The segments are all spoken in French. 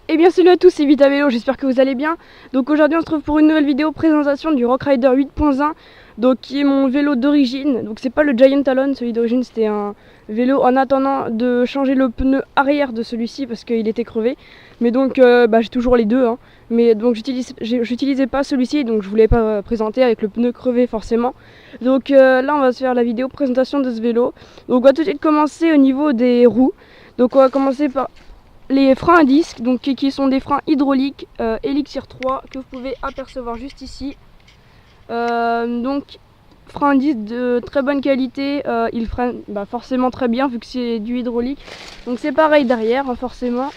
Eh bien salut à tous, c'est Vita Vélo, j'espère que vous allez bien. Donc aujourd'hui on se retrouve pour une nouvelle vidéo présentation du Rock Rider 8.1, donc qui est mon vélo d'origine. Donc c'est pas le Giant Talon, celui d'origine c'était un vélo en attendant de changer le pneu arrière de celui-ci parce qu'il était crevé. Mais donc j'ai toujours les deux, hein. Mais donc j'utilisais pas celui-ci, donc je voulais pas présenter avec le pneu crevé forcément. Donc là on va se faire la vidéo présentation de ce vélo. Donc on va tout de suite commencer au niveau des roues. Donc on va commencer par les freins à disque, donc qui sont des freins hydrauliques Elixir 3 que vous pouvez apercevoir juste ici. Donc freins à disque de très bonne qualité, ils freinent forcément très bien vu que c'est du hydraulique. Donc c'est pareil derrière, hein, forcément.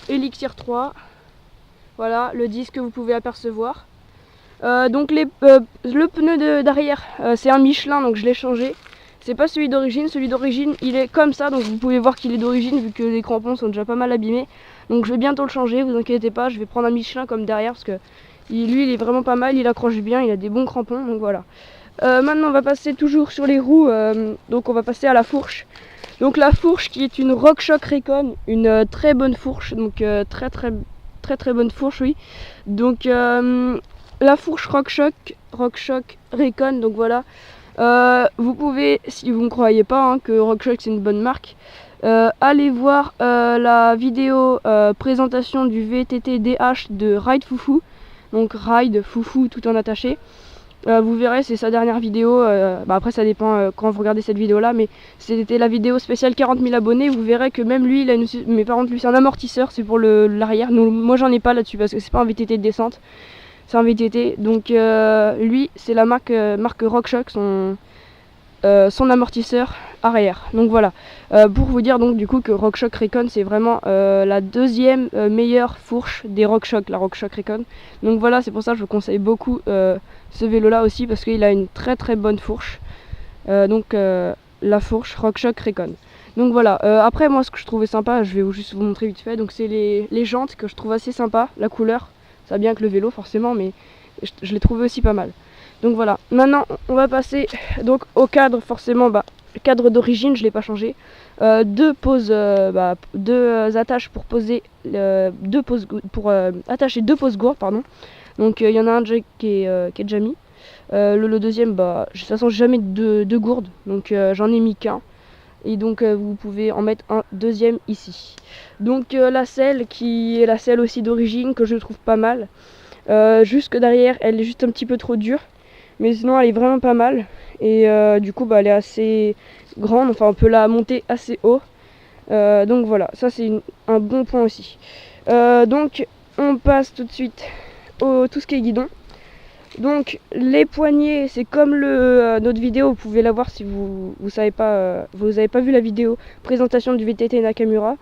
Elixir 3, voilà le disque que vous pouvez apercevoir. Donc le pneu d'arrière c'est un Michelin, donc je l'ai changé. C'est pas celui d'origine il est comme ça, donc vous pouvez voir qu'il est d'origine vu que les crampons sont déjà pas mal abîmés. Donc je vais bientôt le changer, vous inquiétez pas, je vais prendre un Michelin comme derrière parce que lui il est vraiment pas mal, il accroche bien, il a des bons crampons, donc voilà. Maintenant on va passer toujours sur les roues, donc on va passer à la fourche. Donc la fourche qui est une RockShox Recon, une très bonne fourche, donc très bonne fourche, oui. Donc la fourche RockShox Recon, donc voilà. Vous pouvez, si vous ne croyez pas que RockShox c'est une bonne marque, allez voir la vidéo présentation du VTT DH de Ride Foufou, donc Ride Foufou tout en attaché. Vous verrez, c'est sa dernière vidéo, après ça dépend quand vous regardez cette vidéo là, mais c'était la vidéo spéciale 40 000 abonnés. Vous verrez que même lui, mais par contre lui c'est un amortisseur, c'est pour l'arrière. Moi j'en ai pas là-dessus parce que c'est pas un VTT de descente. C'est un VTT, donc lui c'est la marque RockShox, son amortisseur arrière. Donc voilà, pour vous dire donc du coup que RockShox Recon c'est vraiment la deuxième meilleure fourche des RockShox, la RockShox Recon. Donc voilà, c'est pour ça que je vous conseille beaucoup ce vélo là aussi parce qu'il a une très bonne fourche. La fourche RockShox Recon. Donc voilà, après moi ce que je trouvais sympa, je vais juste vous montrer vite fait, donc c'est les jantes que je trouve assez sympa, la couleur. Ça va bien que le vélo forcément, mais je l'ai trouvé aussi pas mal. Donc voilà, maintenant on va passer donc au cadre. Forcément le cadre d'origine je l'ai pas changé. Deux attaches pour poser attacher deux poses gourdes, pardon. Donc il y en a un qui est déjà mis. Le deuxième, de toute façon j'ai jamais de gourdes, donc j'en ai mis qu'un. Et donc vous pouvez en mettre un deuxième ici. Donc la selle qui est la selle aussi d'origine que je trouve pas mal. Jusque derrière elle est juste un petit peu trop dure. Mais sinon elle est vraiment pas mal. Et du coup elle est assez grande. Enfin on peut la monter assez haut. Donc voilà, ça c'est un bon point aussi. Donc on passe tout de suite au tout ce qui est guidon. Donc les poignées, c'est comme notre vidéo, vous pouvez la voir si vous savez pas, vous avez pas vu la vidéo présentation du VTT Nakamura.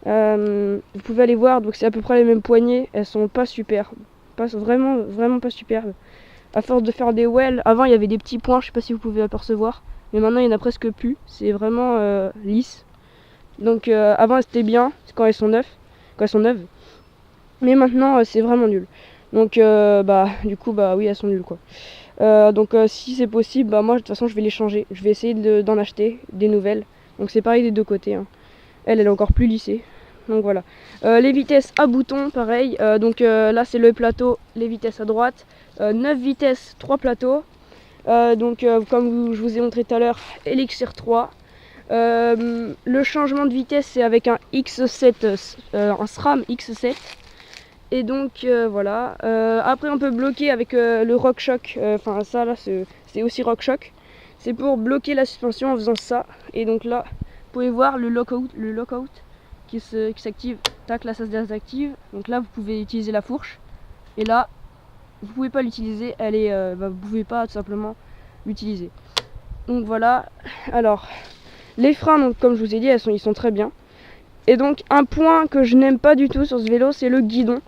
Vous pouvez aller voir, donc c'est à peu près les mêmes poignées, elles sont pas super, vraiment pas super. À force de faire des wells, avant il y avait des petits points, je sais pas si vous pouvez apercevoir, mais maintenant il y en a presque plus, c'est vraiment lisse. Donc avant c'était bien quand elles sont neuves, mais maintenant c'est vraiment nul. Donc du coup oui elles sont nulles quoi. Donc si c'est possible, moi de toute façon je vais les changer. Je vais essayer d'en acheter des nouvelles. Donc c'est pareil des deux côtés, hein. Elle est encore plus lissée. Donc voilà. Les vitesses à bouton, pareil. Là c'est le plateau, les vitesses à droite. 9 vitesses, 3 plateaux. Comme je vous ai montré tout à l'heure, Elixir 3. Le changement de vitesse c'est avec un X7, un SRAM X7. Et donc voilà. Après on peut bloquer avec le RockShox. Enfin ça là c'est aussi RockShox. C'est pour bloquer la suspension en faisant ça. Et donc là vous pouvez voir le lockout qui s'active. Tac, là ça se désactive. Donc là vous pouvez utiliser la fourche. Et là vous pouvez pas l'utiliser. Elle est, vous pouvez pas tout simplement l'utiliser. Donc voilà. Alors les freins, donc comme je vous ai dit, ils sont très bien. Et donc un point que je n'aime pas du tout sur ce vélo, c'est le guidon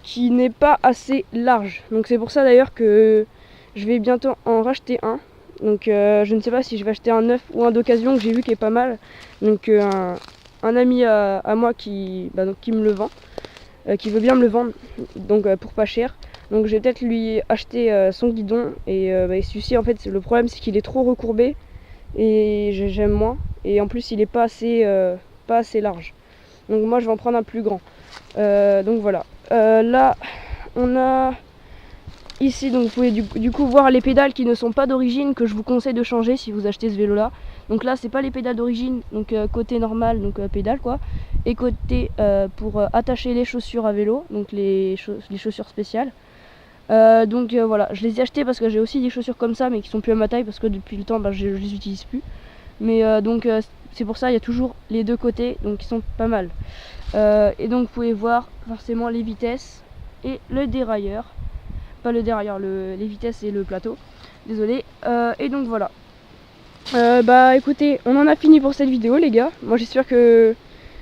qui n'est pas assez large. Donc c'est pour ça d'ailleurs que je vais bientôt en racheter un. Donc je ne sais pas si je vais acheter un neuf ou un d'occasion que j'ai vu qui est pas mal. Donc un ami à moi qui me le vend, qui veut bien me le vendre, donc pour pas cher. Donc je vais peut-être lui acheter son guidon. Et celui-ci en fait le problème c'est qu'il est trop recourbé et j'aime moins. Et en plus il est pas assez large. Donc moi je vais en prendre un plus grand. Donc voilà. Là on a ici, donc vous pouvez du coup voir les pédales qui ne sont pas d'origine, que je vous conseille de changer si vous achetez ce vélo là. Donc là c'est pas les pédales d'origine, donc côté normal, donc pédale quoi, et côté pour attacher les chaussures à vélo, donc les chaussures spéciales. Donc voilà, je les ai achetées parce que j'ai aussi des chaussures comme ça mais qui sont plus à ma taille parce que depuis le temps je les utilise plus. Mais donc c'est pour ça il y a toujours les deux côtés, donc qui sont pas mal. Et donc vous pouvez voir forcément les vitesses et le dérailleur. Pas le dérailleur, les vitesses et le plateau. Désolé. Et donc voilà. Bah écoutez, on en a fini pour cette vidéo les gars. Moi j'espère que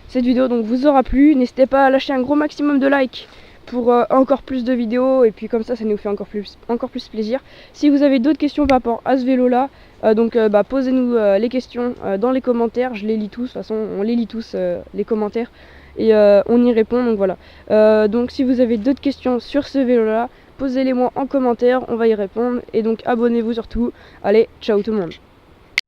cette vidéo donc vous aura plu. N'hésitez pas à lâcher un gros maximum de likes pour encore plus de vidéos, et puis comme ça nous fait encore plus plaisir. Si vous avez d'autres questions par rapport à ce vélo là, posez-nous les questions dans les commentaires. Je les lis tous, de toute façon on les lit tous les commentaires, et on y répond. Donc voilà, donc si vous avez d'autres questions sur ce vélo là, posez-les moi en commentaire, on va y répondre. Et donc abonnez-vous surtout. Allez, ciao tout le monde.